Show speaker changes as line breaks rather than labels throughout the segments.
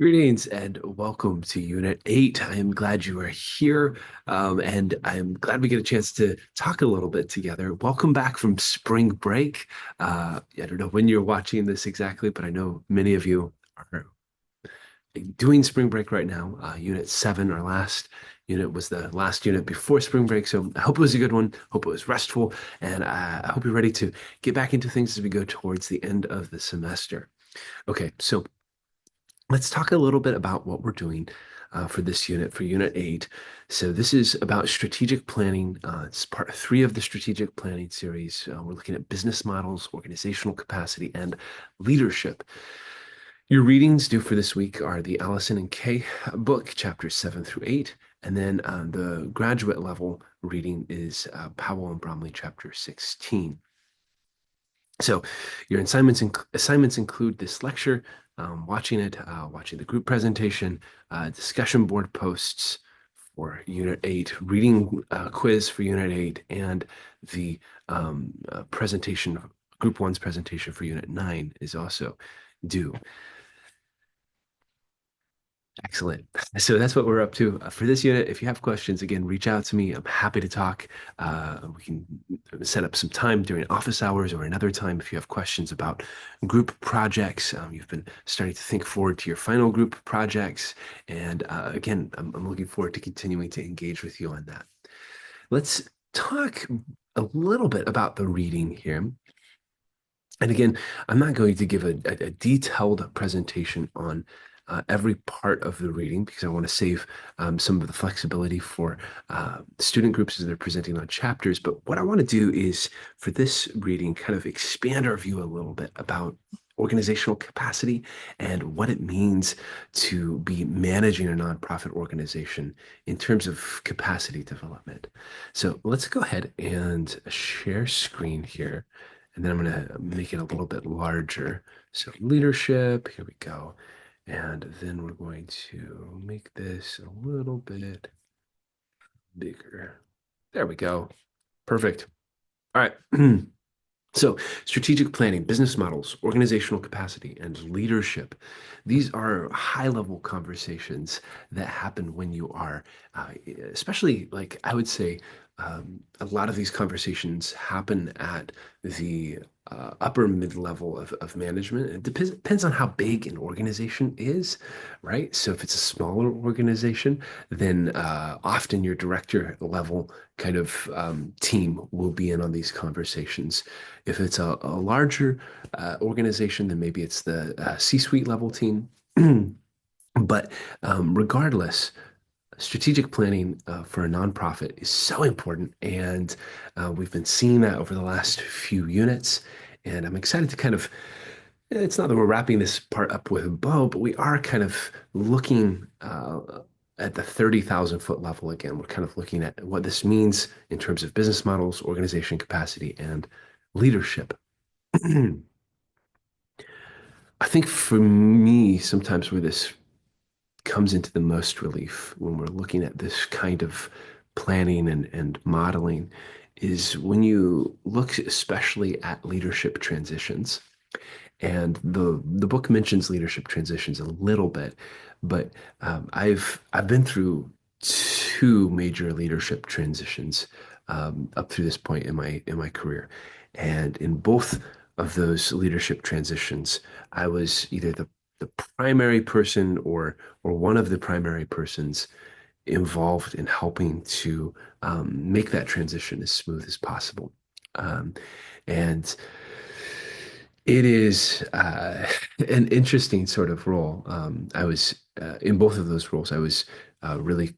Greetings and welcome to Unit 8. I am glad you are here, and I'm glad we get a chance to talk a little bit together. Welcome back from spring break. I don't know when you're watching this exactly, but I know many of you are doing spring break right now. Unit 7, our last unit, was the last unit before spring break, so I hope it was a good one. Hope it was restful, and I hope you're ready to get back into things as we go towards the end of the semester. Okay, so let's talk a little bit about what we're doing for this unit, for Unit 8. So this is about strategic planning. It's part 3 of the strategic planning series. We're looking at business models, organizational capacity, and leadership. Your readings due for this week are the Allison and Kay book, chapters 7 through 8. And then the graduate level reading is Powell and Bromley, chapter 16. So your assignments include this lecture, watching it, watching the group presentation, discussion board posts for Unit 8, reading quiz for Unit 8, and the presentation, Group 1's presentation for Unit 9 is also due. Excellent. So that's what we're up to for this unit. If you have questions, again, reach out to me. I'm happy to talk. We can set up some time during office hours or another time if you have questions about group projects. You've been starting to think forward to your final group projects. And again, I'm looking forward to continuing to engage with you on that. Let's talk a little bit about the reading here. And again, I'm not going to give a detailed presentation on every part of the reading because I want to save some of the flexibility for student groups as they're presenting on chapters. But what I want to do is for this reading, kind of expand our view a little bit about organizational capacity and what it means to be managing a nonprofit organization in terms of capacity development. So let's go ahead and share screen here. And then I'm going to make it a little bit larger. So leadership, here we go. And then we're going to make this a little bit bigger. There we go. Perfect. All right. So, strategic planning, business models, organizational capacity, and leadership. These are high level conversations that happen when you are, especially like I would say, a lot of these conversations happen at the upper mid level of management. It depends on how big an organization is, right? So, if it's a smaller organization, then often your director level kind of team will be in on these conversations. If it's a larger organization, then maybe it's the C-suite level team. But regardless, strategic planning for a nonprofit is so important. And we've been seeing that over the last few units. And I'm excited to kind of, it's not that we're wrapping this part up with a bow, but we are kind of looking at the 30,000 foot level again. We're kind of looking at what this means in terms of business models, organization capacity, and leadership. I think for me, sometimes where this comes into the most relief when we're looking at this kind of planning and modeling is when you look especially at leadership transitions. And the book mentions leadership transitions a little bit, but I've been through two major leadership transitions up through this point in my career, and in both of those leadership transitions, I was either the primary person or one of the primary persons involved in helping to make that transition as smooth as possible. Um, and it is an interesting sort of role. I was in both of those roles. I was really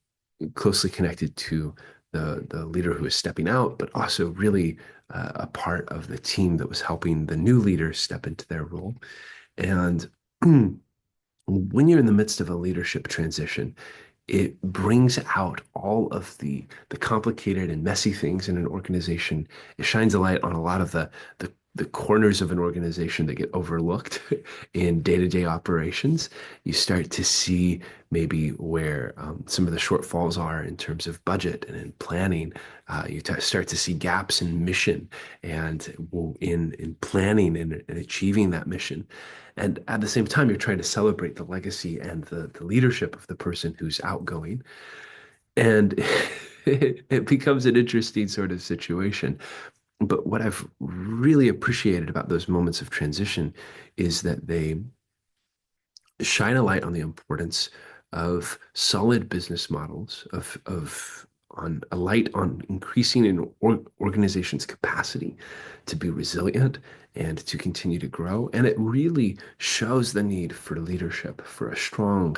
closely connected to the leader who was stepping out, but also really a part of the team that was helping the new leader step into their role. And when you're in the midst of a leadership transition, it brings out all of the complicated and messy things in an organization. It shines a light on a lot of the the corners of an organization that get overlooked in day-to-day operations. You start to see maybe where some of the shortfalls are in terms of budget and in planning. Start to see gaps in mission and in planning and achieving that mission. And at the same time, you're trying to celebrate the legacy and the leadership of the person who's outgoing. And it becomes an interesting sort of situation. But what I've really appreciated about those moments of transition is that they shine a light on the importance of solid business models, of on a light on increasing an organization's capacity to be resilient and to continue to grow. And it really shows the need for leadership, for a strong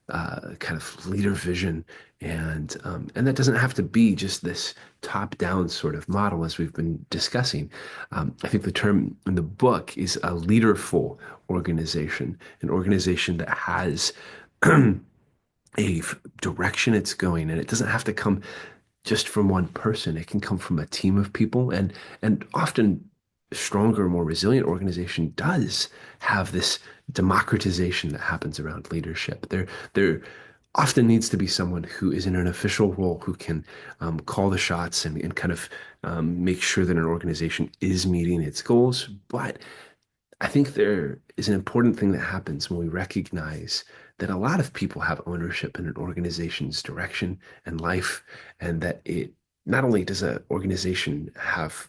kind of leader vision, and that doesn't have to be just this top-down sort of model as we've been discussing. I think the term in the book is a leaderful organization, an organization that has direction it's going, and it doesn't have to come just from one person. It can come from a team of people, and often stronger, more resilient organization does have this democratization that happens around leadership. There often needs to be someone who is in an official role who can call the shots and kind of make sure that an organization is meeting its goals. But I think there is an important thing that happens when we recognize that a lot of people have ownership in an organization's direction and life, and that it not only does an organization have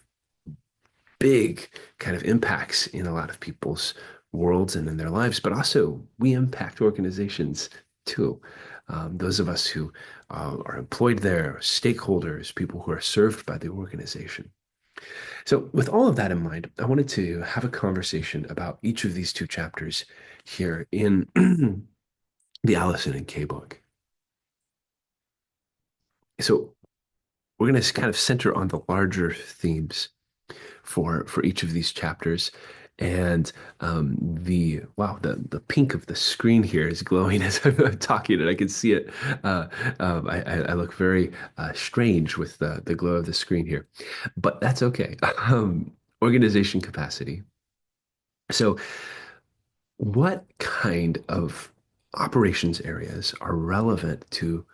big kind of impacts in a lot of people's worlds and in their lives, but also we impact organizations too. Those of us who are employed there, stakeholders, people who are served by the organization. So, with all of that in mind, I wanted to have a conversation about each of these two chapters here in the Allison and Kay book. So, we're going to kind of center on the larger themes for each of these chapters. And the pink of the screen here is glowing as I'm talking, and I can see it. I look very strange with the glow of the screen here, but that's okay. Organization capacity. So, what kind of operations areas are relevant to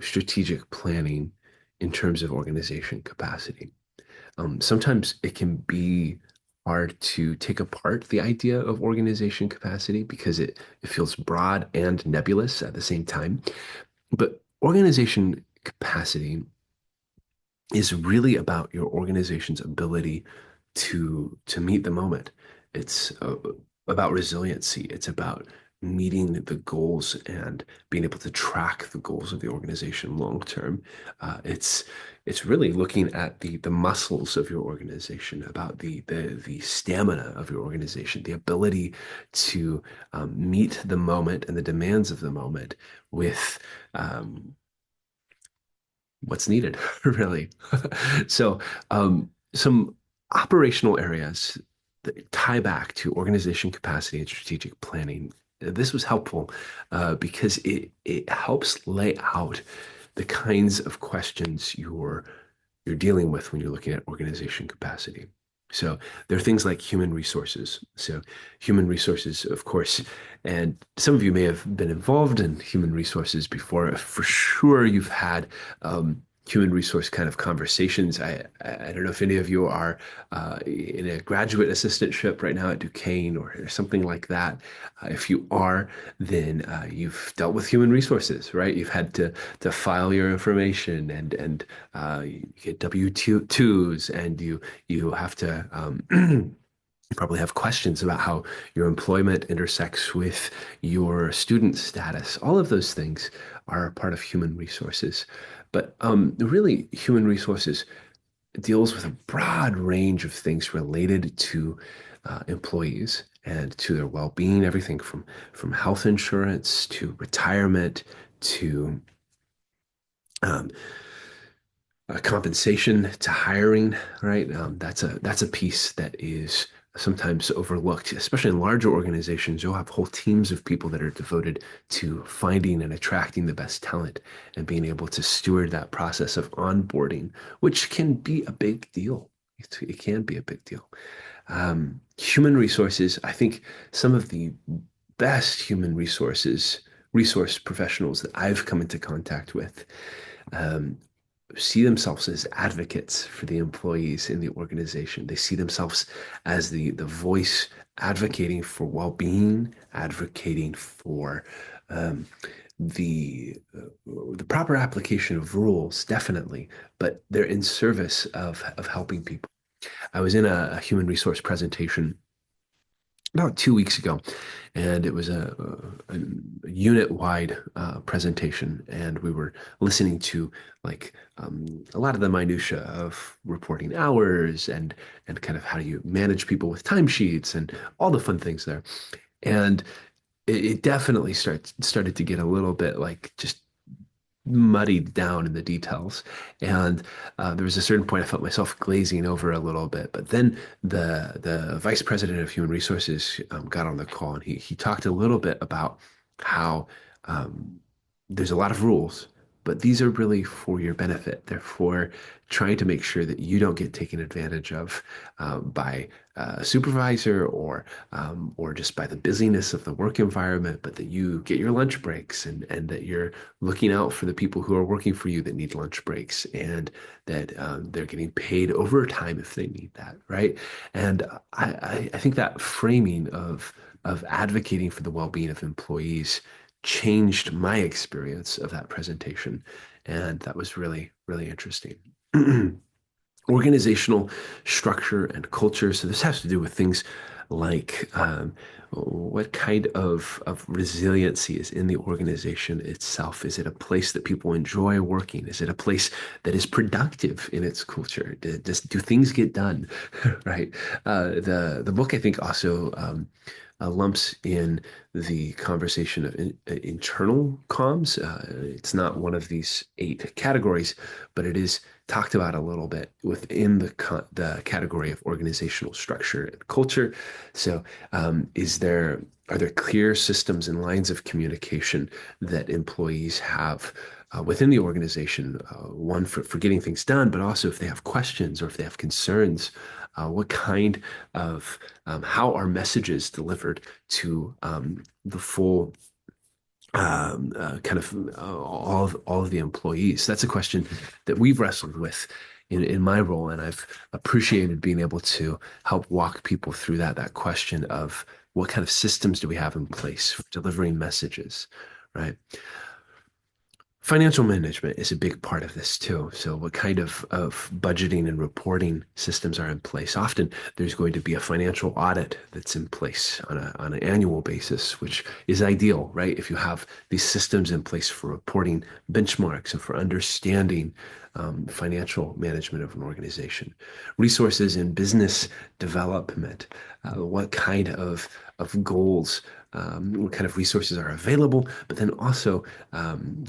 strategic planning in terms of organization capacity? Sometimes it can be hard to take apart the idea of organization capacity because it feels broad and nebulous at the same time. But organization capacity is really about your organization's ability to meet the moment. It's about resiliency. It's about meeting the goals and being able to track the goals of the organization long term. It's really looking at the muscles of your organization, about the stamina of your organization, the ability to meet the moment and the demands of the moment with what's needed, really. So, some operational areas that tie back to organization capacity and strategic planning. This was helpful because it helps lay out the kinds of questions you're dealing with when you're looking at organization capacity. So there are things like human resources. So human resources, of course, and some of you may have been involved in human resources before. For sure, you've had human resource kind of conversations. I don't know if any of you are in a graduate assistantship right now at Duquesne or something like that. If you are, then you've dealt with human resources, right? You've had to file your information and you get W-2s, and you have to you probably have questions about how your employment intersects with your student status. All of those things are a part of human resources. But really, human resources deals with a broad range of things related to employees and to their well-being, everything from health insurance to retirement to um, compensation to hiring, right? That's a piece that is sometimes overlooked, especially in larger organizations. You'll have whole teams of people that are devoted to finding and attracting the best talent and being able to steward that process of onboarding, which can be a big deal. It can be a big deal. Human resources, I think some of the best resource professionals that I've come into contact with um, see themselves as advocates for the employees in the organization. They see themselves as the voice advocating for well-being, advocating for um, the proper application of rules, definitely, but they're in service of helping people. I was in a human resource presentation about 2 weeks ago, and it was a unit-wide presentation, and we were listening to like a lot of the minutia of reporting hours and kind of how you manage people with timesheets and all the fun things there. And it definitely started to get a little bit like just muddied down in the details. And there was a certain point I felt myself glazing over a little bit. But then the vice president of human resources got on the call, and he talked a little bit about how um, there's a lot of rules, but these are really for your benefit. They're for trying to make sure that you don't get taken advantage of by a supervisor or just by the busyness of the work environment, but that you get your lunch breaks and that you're looking out for the people who are working for you that need lunch breaks and that they're getting paid overtime if they need that, right? And I think that framing of advocating for the well-being of employees changed my experience of that presentation. And that was really, really interesting. Organizational structure and culture. So this has to do with things like what kind of resiliency is in the organization itself? Is it a place that people enjoy working? Is it a place that is productive in its culture? Do things get done? Right. The book I think also lumps in the conversation of internal comms. It's not one of these 8 categories, but it is talked about a little bit within the category of organizational structure and culture. So, are there clear systems and lines of communication that employees have within the organization? One for getting things done, but also if they have questions or if they have concerns, what kind of how are messages delivered to the full kind of all of the employees? That's a question that we've wrestled with in my role, and I've appreciated being able to help walk people through that question of what kind of systems do we have in place for delivering messages, right? Financial management is a big part of this too. So what kind of budgeting and reporting systems are in place? Often there's going to be a financial audit that's in place on an annual basis, which is ideal, right? If you have these systems in place for reporting benchmarks and for understanding financial management of an organization. Resources in business development, what kind of goals, what kind of resources are available, but then also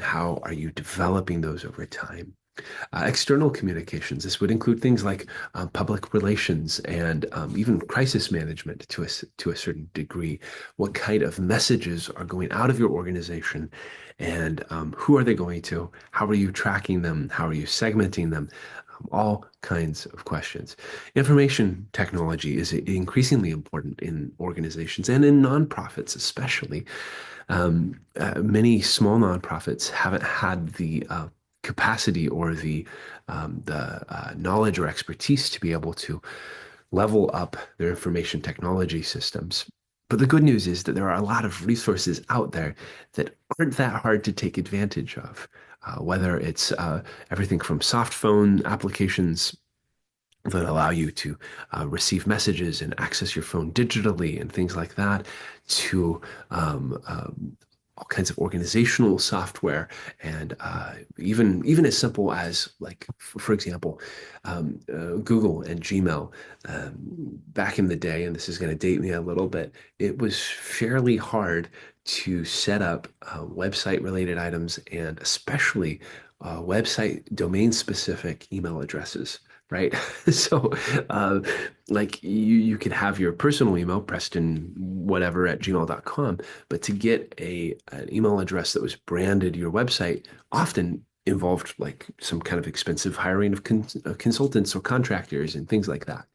how are you developing those over time? External communications. This would include things like public relations and even crisis management to a certain degree. What kind of messages are going out of your organization, and who are they going to? How are you tracking them? How are you segmenting them? All kinds of questions. Information technology is increasingly important in organizations and in nonprofits, especially. Many small nonprofits haven't had the capacity or the knowledge or expertise to be able to level up their information technology systems. But the good news is that there are a lot of resources out there that aren't that hard to take advantage of, whether it's everything from soft phone applications that allow you to receive messages and access your phone digitally and things like that, to all kinds of organizational software, and even as simple as like, for example, Google and Gmail. Back in the day, and this is going to date me a little bit, it was fairly hard to set up website related items and especially website domain specific email addresses. Right. So, like you could have your personal email, Preston whatever at gmail.com, but to get an email address that was branded your website, often involved like some kind of expensive hiring of consultants or contractors and things like that.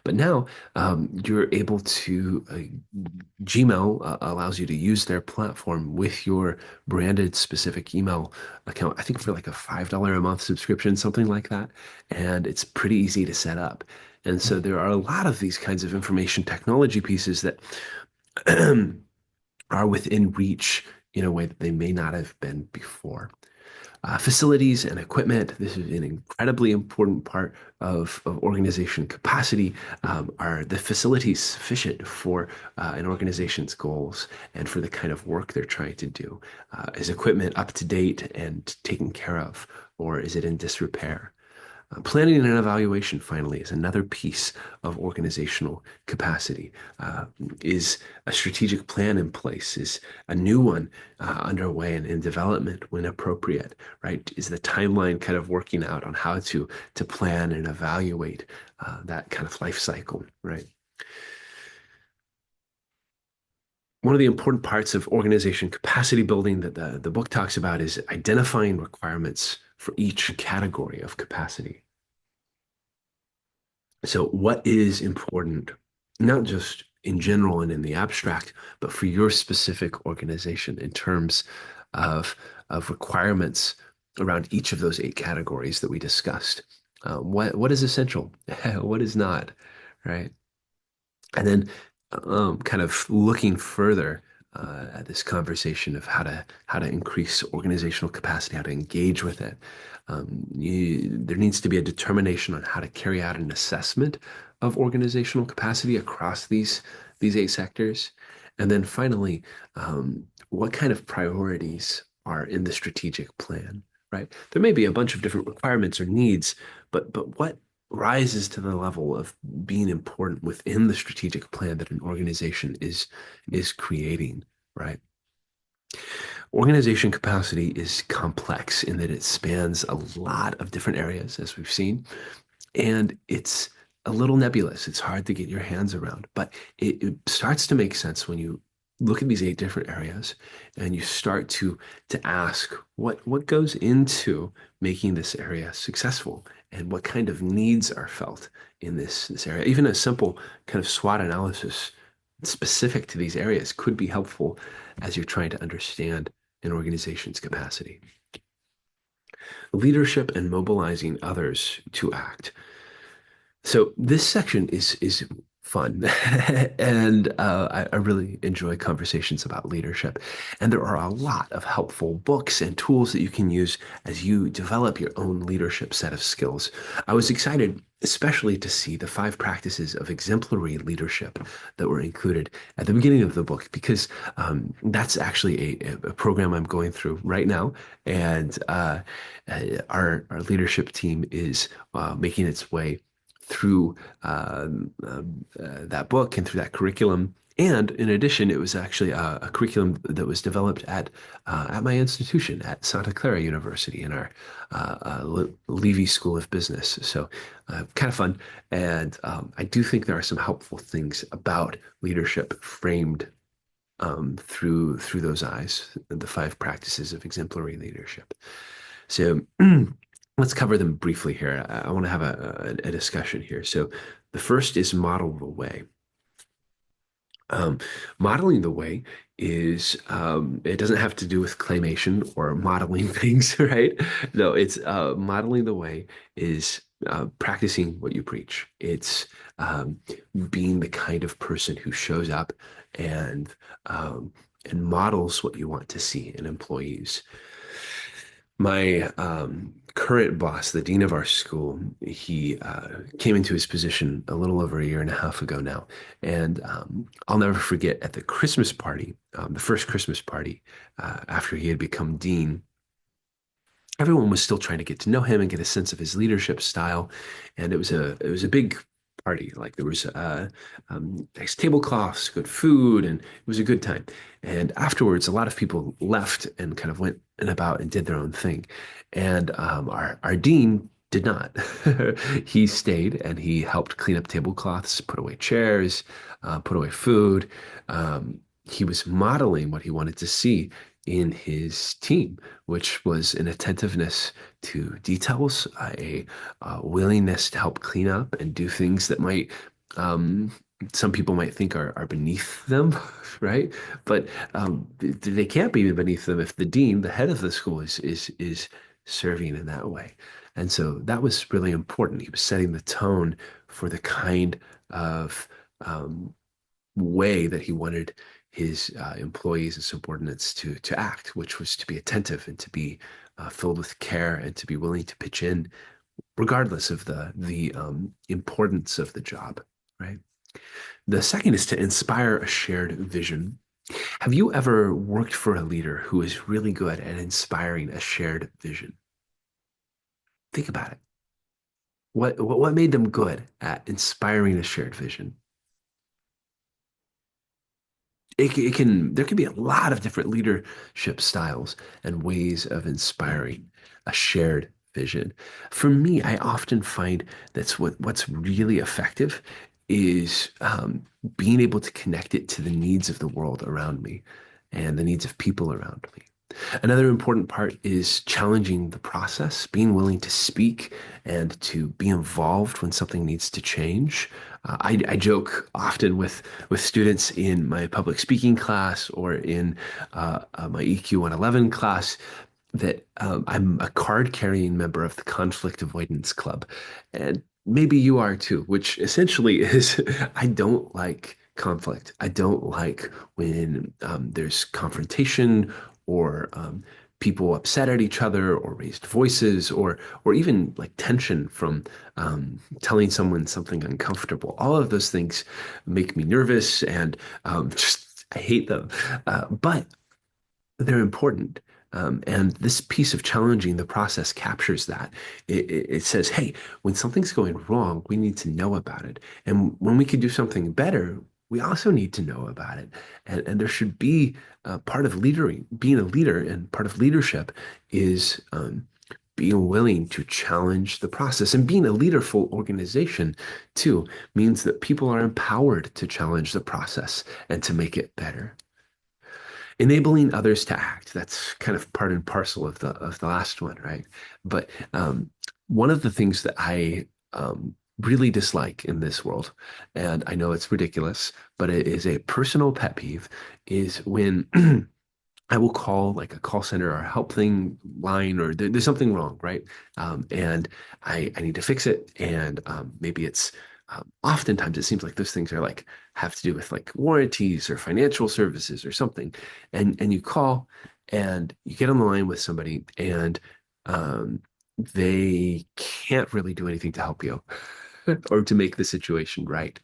But now you're able to, Gmail allows you to use their platform with your branded specific email account, I think for like a $5 a month subscription, something like that. And it's pretty easy to set up. And so there are a lot of these kinds of information technology pieces that are within reach in a way that they may not have been before. Facilities and equipment. This is an incredibly important part of organization capacity. Are the facilities sufficient for an organization's goals and for the kind of work they're trying to do? Is equipment up to date and taken care of, or is it in disrepair? Planning and evaluation, finally, is another piece of organizational capacity. Is a strategic plan in place? Is a new one underway and in development when appropriate, right? Is the timeline kind of working out on how to plan and evaluate that kind of life cycle, right? One of the important parts of organization capacity building that the book talks about is identifying requirements for each category of capacity. So, what is important, not just in general and in the abstract, but for your specific organization in terms of, of requirements around each of those eight categories that we discussed? What is essential? What is not, right? And then kind of looking further at this conversation of how to increase organizational capacity, how to engage with it. There needs to be a determination on how to carry out an assessment of organizational capacity across these eight sectors. And then finally, what kind of priorities are in the strategic plan, right? There may be a bunch of different requirements or needs, but what rises to the level of being important within the strategic plan that an organization is creating, right? Organization capacity is complex in that it spans a lot of different areas, as we've seen, and it's a little nebulous. It's hard to get your hands around, but it starts to make sense when you look at these eight different areas and you start to ask what goes into making this area successful and what kind of needs are felt in this area. Even a simple kind of SWOT analysis specific to these areas could be helpful as you're trying to understand an organization's capacity. Leadership and mobilizing others to act. So this section is fun, and I really enjoy conversations about leadership. And there are a lot of helpful books and tools that you can use as you develop your own leadership set of skills. I was excited, especially to see the 5 practices of exemplary leadership that were included at the beginning of the book, because that's actually a program I'm going through right now, and our leadership team is making its way through that book and through that curriculum. And in addition, it was actually a curriculum that was developed at my institution at Santa Clara University in our Levy School of Business. So kind of fun. And I do think there are some helpful things about leadership framed through those eyes, the 5 practices of exemplary leadership. So let's cover them briefly here. I want to have a discussion here. So the first is model the way. Modeling the way is, it doesn't have to do with claymation or modeling things, right? No, it's modeling the way is practicing what you preach. It's being the kind of person who shows up and models what you want to see in employees. My current boss, the dean of our school, he came into his position a little over a year and a half ago now. And I'll never forget at the Christmas party, the first Christmas party after he had become dean, everyone was still trying to get to know him and get a sense of his leadership style. And it was a big party. Like there was nice tablecloths, good food, and it was a good time. And afterwards, a lot of people left and kind of went and about and did their own thing. And our dean did not. He stayed and he helped clean up tablecloths, put away chairs, put away food. He was modeling what he wanted to see in his team, which was an attentiveness to details, a willingness to help clean up and do things that might um, some people might think are beneath them, right? But they can't be beneath them if the dean, the head of the school, is serving in that way. And so that was really important. He was setting the tone for the kind of um, way that he wanted his employees and subordinates to act, which was to be attentive and to be filled with care and to be willing to pitch in, regardless of the importance of the job, right? The second is to inspire a shared vision. Have you ever worked for a leader who is really good at inspiring a shared vision? Think about it. What made them good at inspiring a shared vision? It can there can be a lot of different leadership styles and ways of inspiring a shared vision. For me, I often find what's really effective is being able to connect it to the needs of the world around me and the needs of people around me. Another important part is challenging the process, being willing to speak and to be involved when something needs to change. I joke often with students in my public speaking class or in my EQ 111 class that I'm a card carrying member of the Conflict Avoidance Club. And maybe you are too, which essentially is I don't like conflict. I don't like when there's confrontation or people upset at each other or raised voices or even like tension from telling someone something uncomfortable. All of those things make me nervous and just I hate them. But they're important. And this piece of challenging the process captures that. It says, hey, when something's going wrong, we need to know about it. And when we can do something better, we also need to know about it. And there should be part of leadering, being a leader, and part of leadership is being willing to challenge the process. And being a leaderful organization, too, means that people are empowered to challenge the process and to make it better. Enabling others to act, that's kind of part and parcel of the last one, right? But one of the things that I really dislike in this world, and I know it's ridiculous, but it is a personal pet peeve, is when I will call like a call center or a help thing line, or there's something wrong, right? And I need to fix it. And maybe it's oftentimes it seems like those things are like have to do with like warranties or financial services or something. And you call and you get on the line with somebody and they can't really do anything to help you or to make the situation right.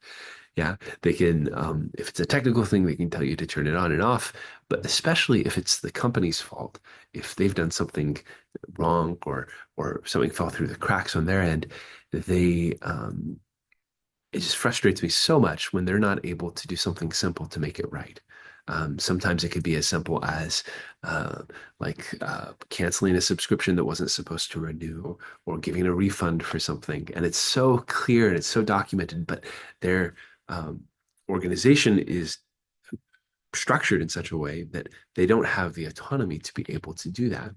Yeah, they can, if it's a technical thing, they can tell you to turn it on and off. But especially if it's the company's fault, if they've done something wrong or something fell through the cracks on their end, they it just frustrates me so much when they're not able to do something simple to make it right. Sometimes it could be as simple as canceling a subscription that wasn't supposed to renew or giving a refund for something. And it's so clear and it's so documented, but their organization is structured in such a way that they don't have the autonomy to be able to do that.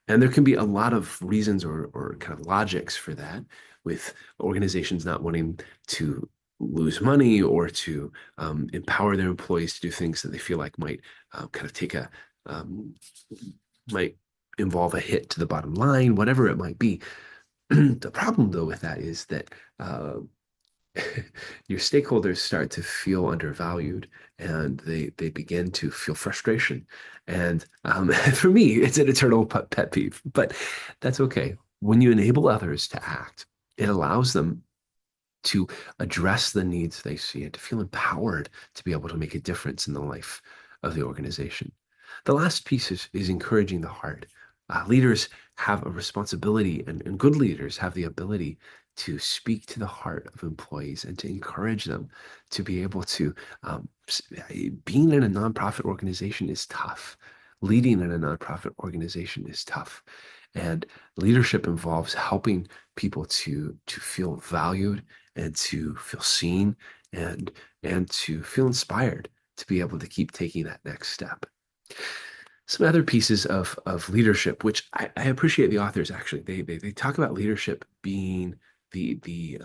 And there can be a lot of reasons or kind of logics for that, with organizations not wanting to lose money or to empower their employees to do things that they feel like might kind of take a um, might involve a hit to the bottom line, whatever it might be. The problem, though, with that is that your stakeholders start to feel undervalued and they begin to feel frustration. And for me, it's an eternal pet peeve, but that's okay. When you enable others to act, it allows them to address the needs they see and to feel empowered to be able to make a difference in the life of the organization. The last piece is encouraging the heart. Leaders have a responsibility, and good leaders have the ability to speak to the heart of employees and to encourage them to be able to. Being in a nonprofit organization is tough. Leading in a nonprofit organization is tough. And leadership involves helping people to feel valued and to feel seen and to feel inspired to be able to keep taking that next step. some other pieces of leadership, which I appreciate the authors actually. They talk about leadership being the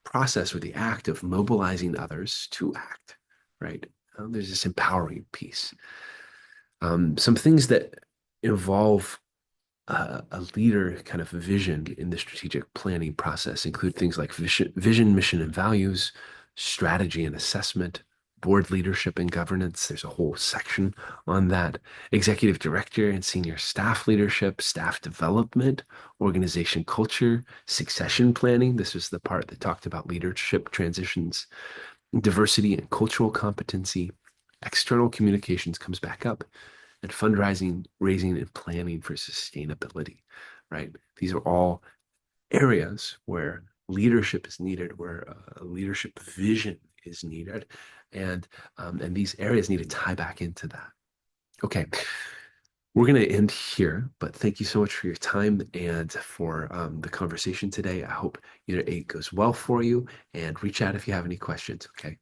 process or the act of mobilizing others to act, right? There's this empowering piece. Some things that involve a leader kind of vision in the strategic planning process include things like vision, mission, and values, strategy and assessment, board leadership and governance. There's a whole section on that. Executive director and senior staff leadership, staff development, organization culture, succession planning. This was the part that talked about leadership transitions, diversity and cultural competency. External communications comes back up, and fundraising, raising, and planning for sustainability, right? These are all areas where leadership is needed, where a leadership vision is needed, and these areas need to tie back into that. Okay, we're going to end here, but thank you so much for your time and for the conversation today. I hope Unit 8 goes well for you, and reach out if you have any questions. Okay.